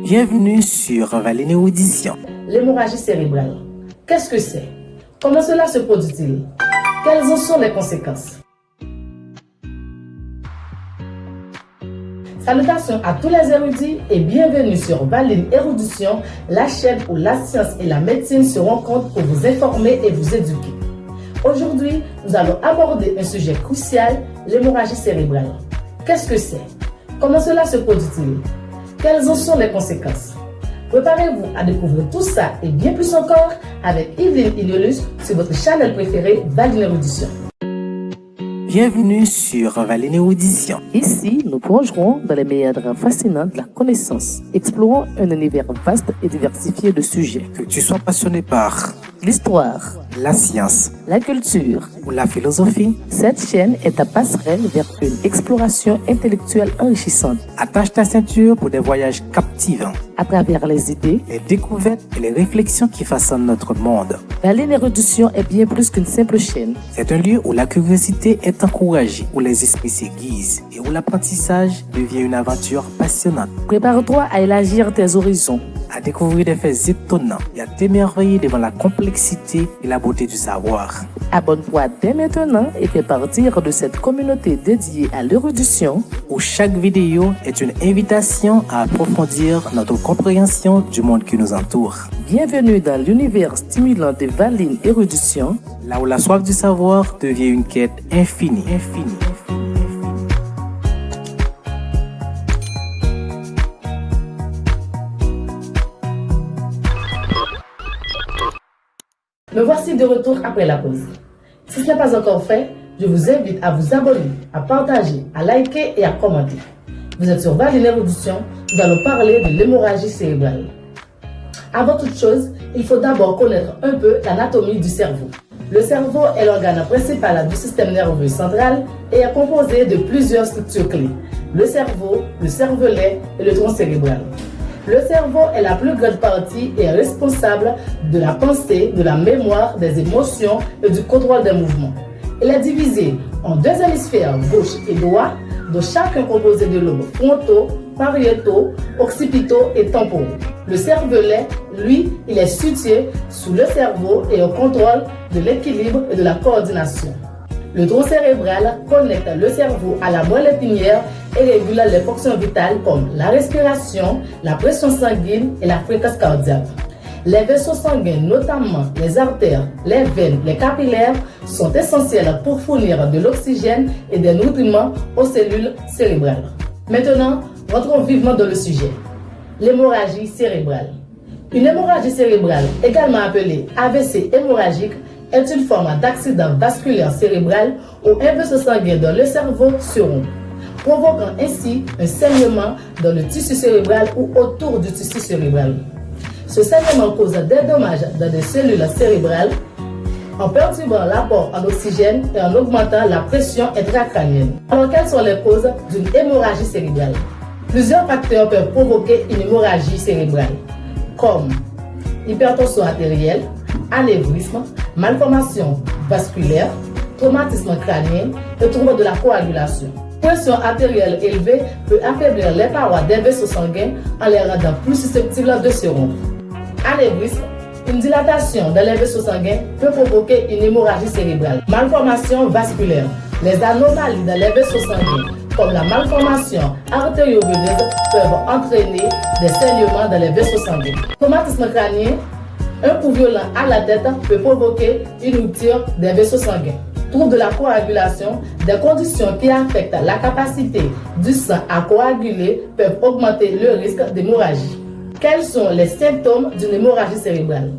Bienvenue sur Valine Audition. L'hémorragie cérébrale. Qu'est-ce que c'est? Comment cela se produit-il? Quelles en sont les conséquences? Salutations à tous les érudits et bienvenue sur Valine Érudition, la chaîne où la science et la médecine se rencontrent pour vous informer et vous éduquer. Aujourd'hui, nous allons aborder un sujet crucial, l'hémorragie cérébrale. Qu'est-ce que c'est? Comment cela se produit-il? Quelles en sont les conséquences? Préparez-vous à découvrir tout ça et bien plus encore avec Yveline Iliolus sur votre channel préféré Valine Érudition. Bienvenue sur Valine Audition. Ici, nous plongerons dans les méandres fascinants de la connaissance, explorons un univers vaste et diversifié de sujets. Que tu sois passionné par L'histoire, la science la culture, ou la philosophie, cette chaîne est ta passerelle vers une exploration intellectuelle enrichissante attache ta ceinture pour des voyages captivants, à travers les idées. les découvertes et les réflexions qui façonnent notre monde. Valine Érudition est bien plus qu'une simple chaîne. C'est un lieu où la curiosité est encouragée, où les esprits s'aiguisent et où l'apprentissage devient une aventure passionnante. Prépare-toi à élargir tes horizons. À découvrir des faits étonnants et à t'émerveiller devant la complexité et la beauté du savoir. Abonne-toi dès maintenant et fais partir de cette communauté dédiée à l'érudition. Où chaque vidéo est une invitation à approfondir notre compréhension du monde qui nous entoure. Bienvenue dans l'univers stimulant de Valine Érudition. Là où la soif du savoir devient une quête infinie. Me voici de retour après la pause. Si ce n'est pas encore fait, je vous invite à vous abonner, à partager, à liker et à commenter. Vous êtes sur Valine Érudition, nous allons parler de l'hémorragie cérébrale. Avant toute chose, il faut d'abord connaître un peu l'anatomie du cerveau. Le cerveau est l'organe principal du système nerveux central et est composé de plusieurs structures clés. Le cerveau, le cervelet et le tronc cérébral. Le cerveau est la plus grande partie et est responsable de la pensée, de la mémoire, des émotions et du contrôle des mouvements. Il est divisé en deux hémisphères, gauche et droit, dont chacun composé de lobes frontaux, pariétaux, occipitaux et temporaux. Le cervelet, lui, il est situé sous le cerveau et au contrôle de l'équilibre et de la coordination. Le tronc cérébral connecte le cerveau à la moelle épinière et régule les fonctions vitales comme la respiration, la pression sanguine et la fréquence cardiaque. Les vaisseaux sanguins, notamment les artères, les veines, les capillaires, sont essentiels pour fournir de l'oxygène et des nutriments aux cellules cérébrales. Maintenant, rentrons vivement dans le sujet. L'hémorragie cérébrale. Une hémorragie cérébrale, également appelée AVC hémorragique, est une forme d'accident vasculaire cérébral où un vaisseau sanguin dans le cerveau se rompt, provoquant ainsi un saignement dans le tissu cérébral ou autour du tissu cérébral. Ce saignement cause des dommages dans des cellules cérébrales en perturbant l'apport en oxygène et en augmentant la pression intracrânienne. Alors, quelles sont les causes d'une hémorragie cérébrale? Plusieurs facteurs peuvent provoquer une hémorragie cérébrale, comme hypertension artérielle, anévrisme, malformation vasculaire, traumatisme crânien et trouble de la coagulation. Pression artérielle élevée peut affaiblir les parois des vaisseaux sanguins en les rendant plus susceptibles de se rompre. Anévrisme, une dilatation dans les vaisseaux sanguins peut provoquer une hémorragie cérébrale. Malformation vasculaire, les anomalies dans les vaisseaux sanguins, comme la malformation artério-veineuse, peuvent entraîner des saignements dans les vaisseaux sanguins. Traumatisme crânien, un coup violent à la tête peut provoquer une rupture des vaisseaux sanguins. Trouble de la coagulation, des conditions qui affectent la capacité du sang à coaguler peuvent augmenter le risque d'hémorragie. Quels sont les symptômes d'une hémorragie cérébrale?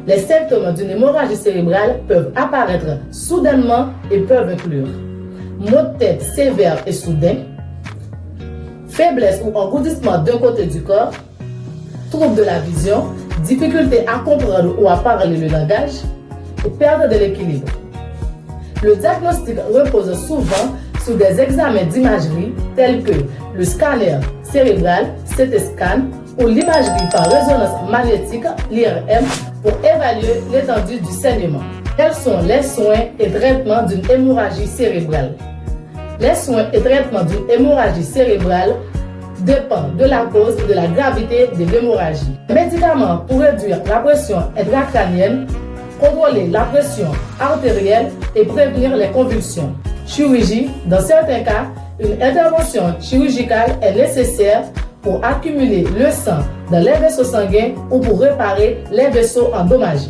Les symptômes d'une hémorragie cérébrale peuvent apparaître soudainement et peuvent inclure maux de tête sévères et soudains, faiblesse ou engourdissement d'un côté du corps, trouble de la vision, difficulté à comprendre ou à parler le langage et perte de l'équilibre. Le diagnostic repose souvent sur des examens d'imagerie tels que le scanner cérébral, CT scan, ou l'imagerie par résonance magnétique, l'IRM, pour évaluer l'étendue du saignement. Quels sont les soins et traitements d'une hémorragie cérébrale? Les soins et traitements d'une hémorragie cérébrale dépend de la cause et de la gravité de l'hémorragie. Médicaments pour réduire la pression intracrânienne, contrôler la pression artérielle et prévenir les convulsions. Chirurgie, dans certains cas, une intervention chirurgicale est nécessaire pour accumuler le sang dans les vaisseaux sanguins ou pour réparer les vaisseaux endommagés.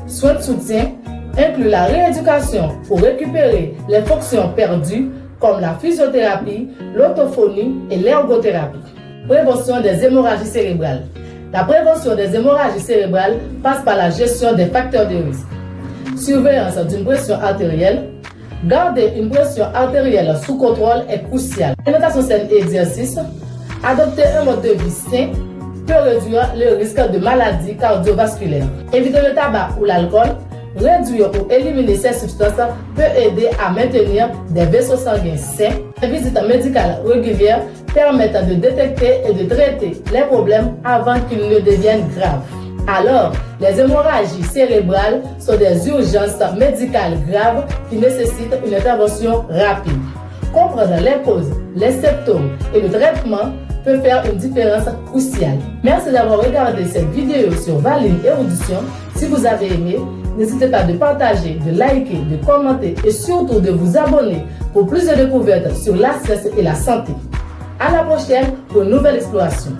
Soins de soutien incluent la rééducation pour récupérer les fonctions perdues comme la physiothérapie, l'autophonie et l'ergothérapie. Prévention des hémorragies cérébrales. La prévention des hémorragies cérébrales passe par la gestion des facteurs de risque. Surveillance d'une pression artérielle. Garder une pression artérielle sous contrôle est crucial. Alimentation saine et exercice. Adopter un mode de vie sain peut réduire le risque de maladies cardiovasculaires. Éviter le tabac ou l'alcool. Réduire ou éliminer ces substances peut aider à maintenir des vaisseaux sanguins sains. Les visites médicales régulières permettent de détecter et de traiter les problèmes avant qu'ils ne deviennent graves. Alors, les hémorragies cérébrales sont des urgences médicales graves qui nécessitent une intervention rapide. Comprendre les causes, les symptômes et le traitement peut faire une différence cruciale. Merci d'avoir regardé cette vidéo sur Valine Érudition. Si vous avez aimé, n'hésitez pas de partager, de liker, de commenter et surtout de vous abonner pour plus de découvertes sur la science et la santé. À la prochaine pour une nouvelle exploration.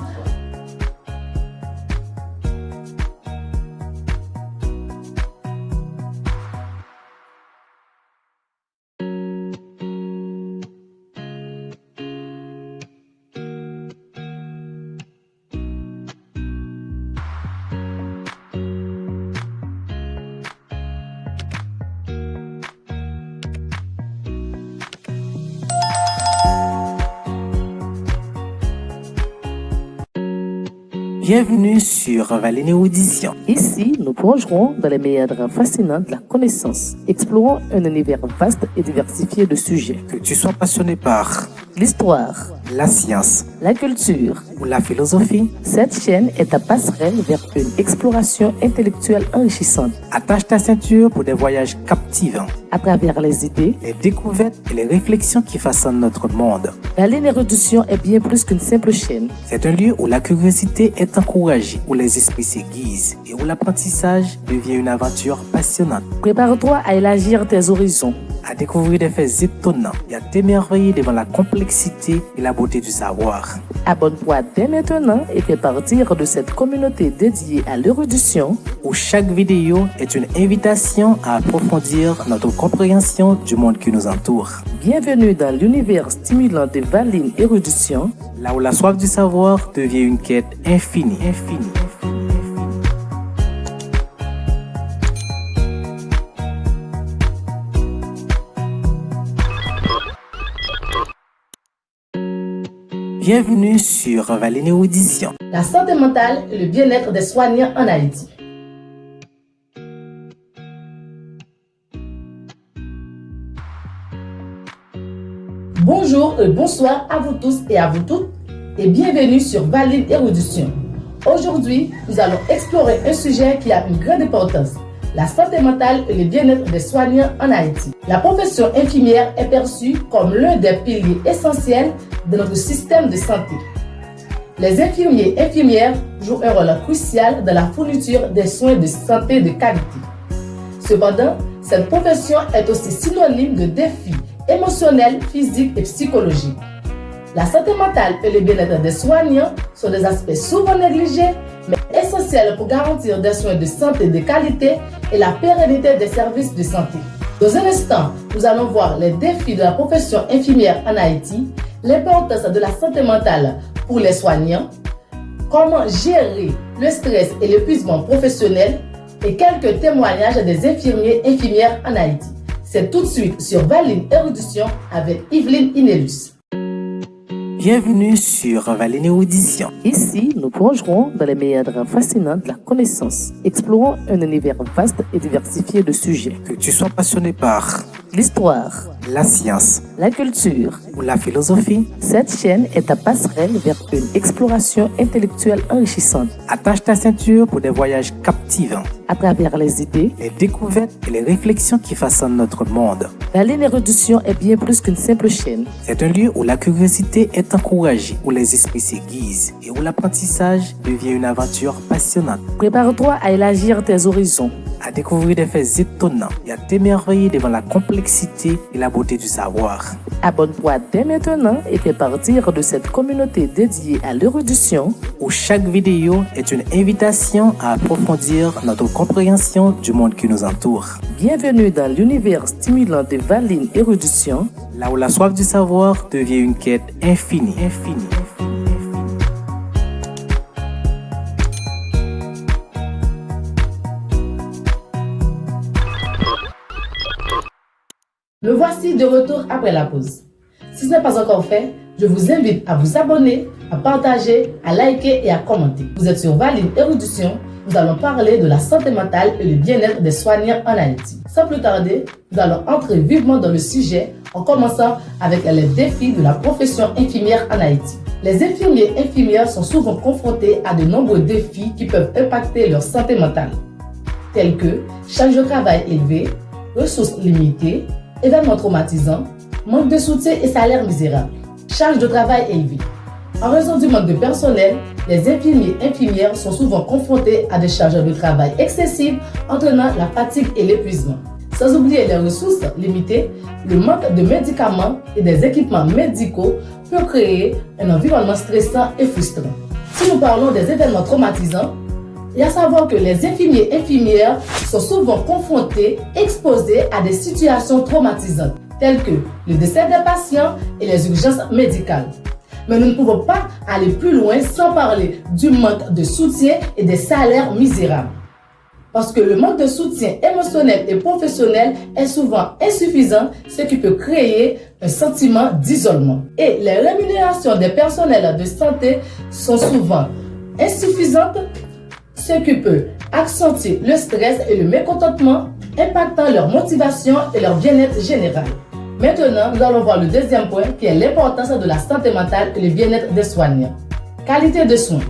Bienvenue sur Valine Érudition. Ici, nous plongerons dans les méandres fascinants de la connaissance, explorant un univers vaste et diversifié de sujets. Que tu sois passionné par L'histoire, la science la culture, ou la philosophie, cette chaîne est ta passerelle vers une exploration intellectuelle enrichissante. attache ta ceinture pour des voyages captivants, À travers les idées, les découvertes et les réflexions qui façonnent notre monde. Valine Érudition est bien plus qu'une simple chaîne. C'est un lieu où la curiosité est encouragée, où les esprits s'aiguisent et où l'apprentissage devient une aventure passionnante. Prépare-toi à élargir tes horizons. À découvrir des faits étonnants et à t'émerveiller devant la complexité et la beauté du savoir. Abonne-toi dès maintenant et fais partir de cette communauté dédiée à l'érudition. Où chaque vidéo est une invitation à approfondir notre compréhension du monde qui nous entoure. Bienvenue dans l'univers stimulant de Valine Érudition. Là où la soif du savoir devient une quête infinie. Bienvenue sur Valine Érudition. La santé mentale et le bien-être des soignants en Haïti. Bonjour et bonsoir à vous tous et à vous toutes et bienvenue sur Valine Érudition. Aujourd'hui, nous allons explorer un sujet qui a une grande importance, la santé mentale et le bien-être des soignants en Haïti. La profession infirmière est perçue comme l'un des piliers essentiels de notre système de santé. Les infirmiers et infirmières jouent un rôle crucial dans la fourniture des soins de santé de qualité. Cependant, cette profession est aussi synonyme de défis émotionnels, physiques et psychologiques. La santé mentale et le bien-être des soignants sont des aspects souvent négligés, mais essentiels pour garantir des soins de santé de qualité et la pérennité des services de santé. Dans un instant, nous allons voir les défis de la profession infirmière en Haïti, l'importance de la santé mentale pour les soignants, comment gérer le stress et l'épuisement professionnel et quelques témoignages des infirmiers et infirmières en Haïti. C'est tout de suite sur Valine Érudition avec Yveline Inélus. Bienvenue sur Valine Érudition. Ici, nous plongerons dans les méandres fascinants de la connaissance, explorant un univers vaste et diversifié de sujets. Que tu sois passionné par L'histoire, la science la culture, ou la philosophie, cette chaîne est ta passerelle vers une exploration intellectuelle enrichissante. attache ta ceinture pour des voyages captivants. à travers les idées, les découvertes et les réflexions qui façonnent notre monde. La ligne Érudition est bien plus qu'une simple chaîne. C'est un lieu où la curiosité est encouragée, où les esprits s'aiguisent et où l'apprentissage devient une aventure passionnante. Prépare-toi à élargir tes horizons, À découvrir des faits étonnants et à t'émerveiller devant la complexité et la beauté du savoir. Abonne-toi dès maintenant et fais partir de cette communauté dédiée à l'érudition Où chaque vidéo est une invitation à approfondir notre compréhension du monde qui nous entoure. Bienvenue dans l'univers stimulant de Valine Érudition. Là où la soif du savoir devient une quête infinie. Me voici de retour après la pause. Si ce n'est pas encore fait, je vous invite à vous abonner, à partager, à liker et à commenter. Vous êtes sur Valine Érudition. Nous allons parler de la santé mentale et le bien-être des soignants en Haïti. Sans plus tarder, nous allons entrer vivement dans le sujet en commençant avec les défis de la profession infirmière en Haïti. Les infirmiers et infirmières sont souvent confrontés à de nombreux défis qui peuvent impacter leur santé mentale, tels que charge de travail élevée, ressources limitées, événements traumatisants, manque de soutien et salaire misérable. Charge de travail élevée. En raison du manque de personnel, les infirmiers et infirmières sont souvent confrontés à des charges de travail excessives, entraînant la fatigue et l'épuisement. Sans oublier les ressources limitées, le manque de médicaments et des équipements médicaux peut créer un environnement stressant et frustrant. Si nous parlons des événements traumatisants, il y a à savoir que les infirmiers et infirmières sont souvent confrontés, exposés à des situations traumatisantes, telles que le décès des patients et les urgences médicales. Mais nous ne pouvons pas aller plus loin sans parler du manque de soutien et des salaires misérables. Parce que le manque de soutien émotionnel et professionnel est souvent insuffisant, ce qui peut créer un sentiment d'isolement. Et les rémunérations des personnels de santé sont souvent insuffisantes, ce qui peut accentuer le stress et le mécontentement, impactant leur motivation et leur bien-être général. Maintenant, nous allons voir le deuxième point qui est l'importance de la santé mentale et le bien-être des soignants. Qualité de soins.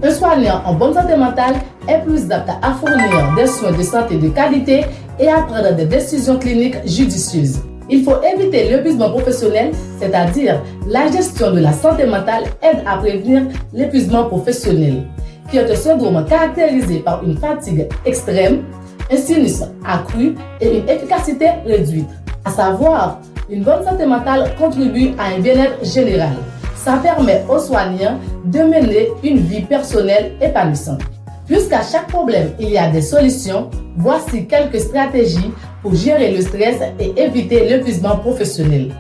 Un soignant en bonne santé mentale est plus apte à fournir des soins de santé de qualité et à prendre des décisions cliniques judicieuses. Il faut éviter l'épuisement professionnel, c'est-à-dire la gestion de la santé mentale aide à prévenir l'épuisement professionnel, qui est un syndrome caractérisé par une fatigue extrême, un sinus accru et une efficacité réduite. À savoir, une bonne santé mentale contribue à un bien-être général. Ça permet aux soignants de mener une vie personnelle épanouissante. Puisqu'à chaque problème, il y a des solutions, voici quelques stratégies pour gérer le stress et éviter l'épuisement professionnel.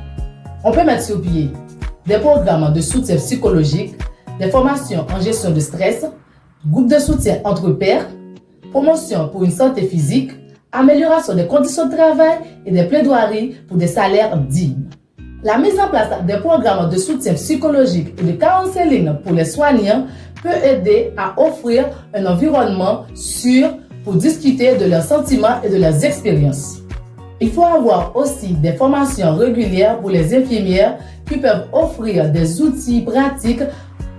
On peut mettre sur pied des programmes de soutien psychologique, des formations en gestion de stress, groupes de soutien entre pairs, promotion pour une santé physique, amélioration des conditions de travail et des plaidoiries pour des salaires dignes. La mise en place des programmes de soutien psychologique et de counseling pour les soignants peut aider à offrir un environnement sûr pour discuter de leurs sentiments et de leurs expériences. Il faut avoir aussi des formations régulières pour les infirmières qui peuvent offrir des outils pratiques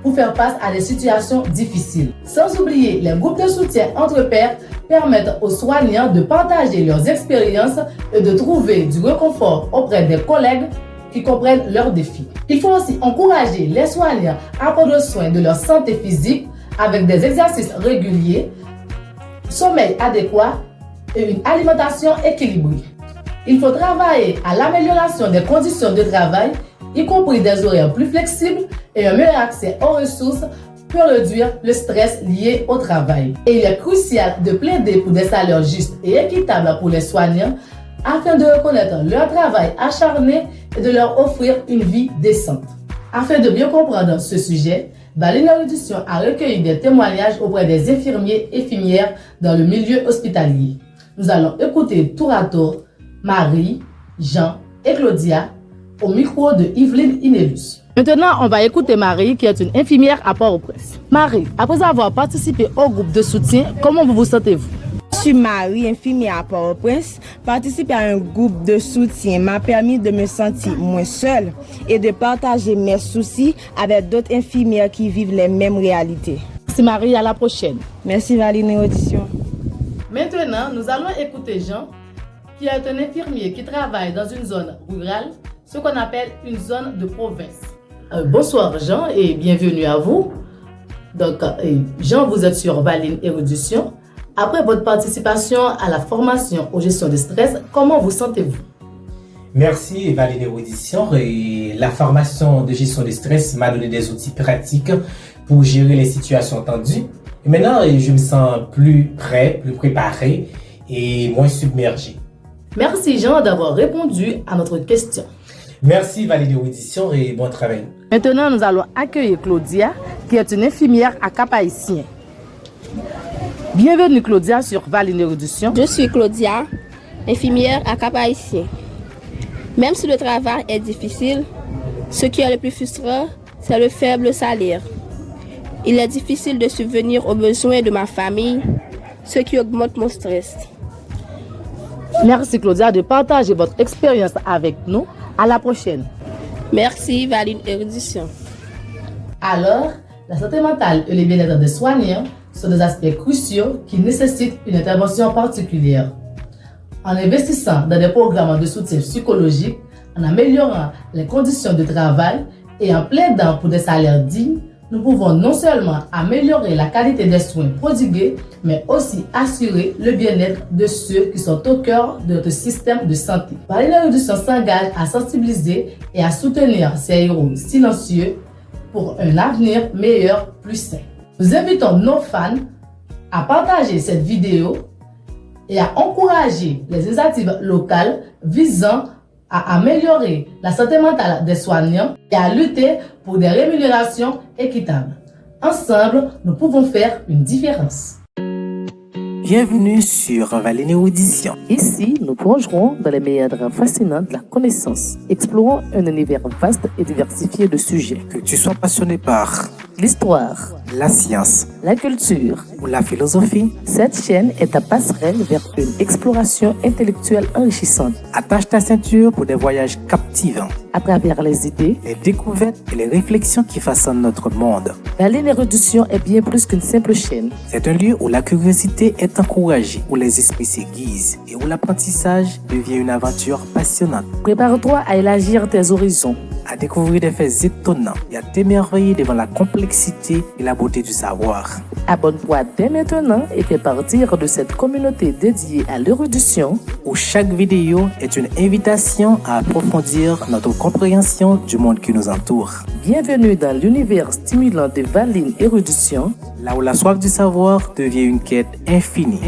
pour faire face à des situations difficiles. Sans oublier, les groupes de soutien entre pairs permettent aux soignants de partager leurs expériences et de trouver du réconfort auprès des collègues qui comprennent leurs défis. Il faut aussi encourager les soignants à prendre soin de leur santé physique avec des exercices réguliers, sommeil adéquat et une alimentation équilibrée. Il faut travailler à l'amélioration des conditions de travail, y compris des horaires plus flexibles et un meilleur accès aux ressources pour réduire le stress lié au travail. Et il est crucial de plaider pour des salaires justes et équitables pour les soignants afin de reconnaître leur travail acharné et de leur offrir une vie décente. Afin de bien comprendre ce sujet, Valine Érudition a recueilli des témoignages auprès des infirmiers et infirmières dans le milieu hospitalier. Nous allons écouter tour à tour Marie, Jean et Claudia au micro de Yveline Inélus. Maintenant, on va écouter Marie, qui est une infirmière à Port-au-Prince. Marie, après avoir participé au groupe de soutien, comment vous vous sentez-vous? Je suis Marie, infirmière à Port-au-Prince. Participer à un groupe de soutien m'a permis de me sentir moins seule et de partager mes soucis avec d'autres infirmières qui vivent les mêmes réalités. Merci Marie, à la prochaine. Merci Valine Érudition. Maintenant, nous allons écouter Jean, qui est un infirmier qui travaille dans une zone rurale, ce qu'on appelle une zone de province. Bonsoir Jean et bienvenue à vous. Donc, Jean, vous êtes sur Valine Érudition. Après votre participation à la formation aux gestion de stress, comment vous sentez-vous? Merci Valine Érudition. Et la formation de gestion de stress m'a donné des outils pratiques pour gérer les situations tendues. Et maintenant, je me sens plus prêt, plus préparé et moins submergé. Merci Jean d'avoir répondu à notre question. Merci Valine Érudition et bon travail. Maintenant, nous allons accueillir Claudia, qui est une infirmière à Cap-Haïtien. Bienvenue Claudia sur Valine Érudition. Je suis Claudia, infirmière à Cap-Haïtien. Même si le travail est difficile, ce qui est le plus frustrant, c'est le faible salaire. Il est difficile de subvenir aux besoins de ma famille, ce qui augmente mon stress. Merci Claudia de partager votre expérience avec nous. À la prochaine. Merci Valine Érudition. Alors, la santé mentale et le bien-être des soignants sont des aspects cruciaux qui nécessitent une intervention particulière. En investissant dans des programmes de soutien psychologique, en améliorant les conditions de travail et en plaidant pour des salaires dignes, nous pouvons non seulement améliorer la qualité des soins prodigués, mais aussi assurer le bien-être de ceux qui sont au cœur de notre système de santé. Valine Érudition s'engage à sensibiliser et à soutenir ces héros silencieux pour un avenir meilleur, plus sain. Nous invitons nos fans à partager cette vidéo et à encourager les initiatives locales visant à améliorer la santé mentale des soignants et à lutter pour des rémunérations équitables. Ensemble, nous pouvons faire une différence. Bienvenue sur Valine Érudition. Ici, nous plongerons dans les méandres fascinants de la connaissance, explorant un univers vaste et diversifié de sujets. Que tu sois passionné par L'histoire, la science la culture, ou la philosophie, cette chaîne est ta passerelle vers une exploration intellectuelle enrichissante. attache ta ceinture pour des voyages captivants, À travers les idées, les découvertes et les réflexions qui façonnent notre monde. Valine Érudition est bien plus qu'une simple chaîne. C'est un lieu où la curiosité est encouragée, où les esprits s'aiguisent et où l'apprentissage devient une aventure passionnante. Prépare-toi à élargir tes horizons. À découvrir des faits étonnants et à t'émerveiller devant la complexité et la beauté du savoir. Abonne-toi dès maintenant et fais partir de cette communauté dédiée à l'érudition. Où chaque vidéo est une invitation à approfondir notre compréhension du monde qui nous entoure. Bienvenue dans l'univers stimulant de Valine Érudition. Là où la soif du savoir devient une quête infinie.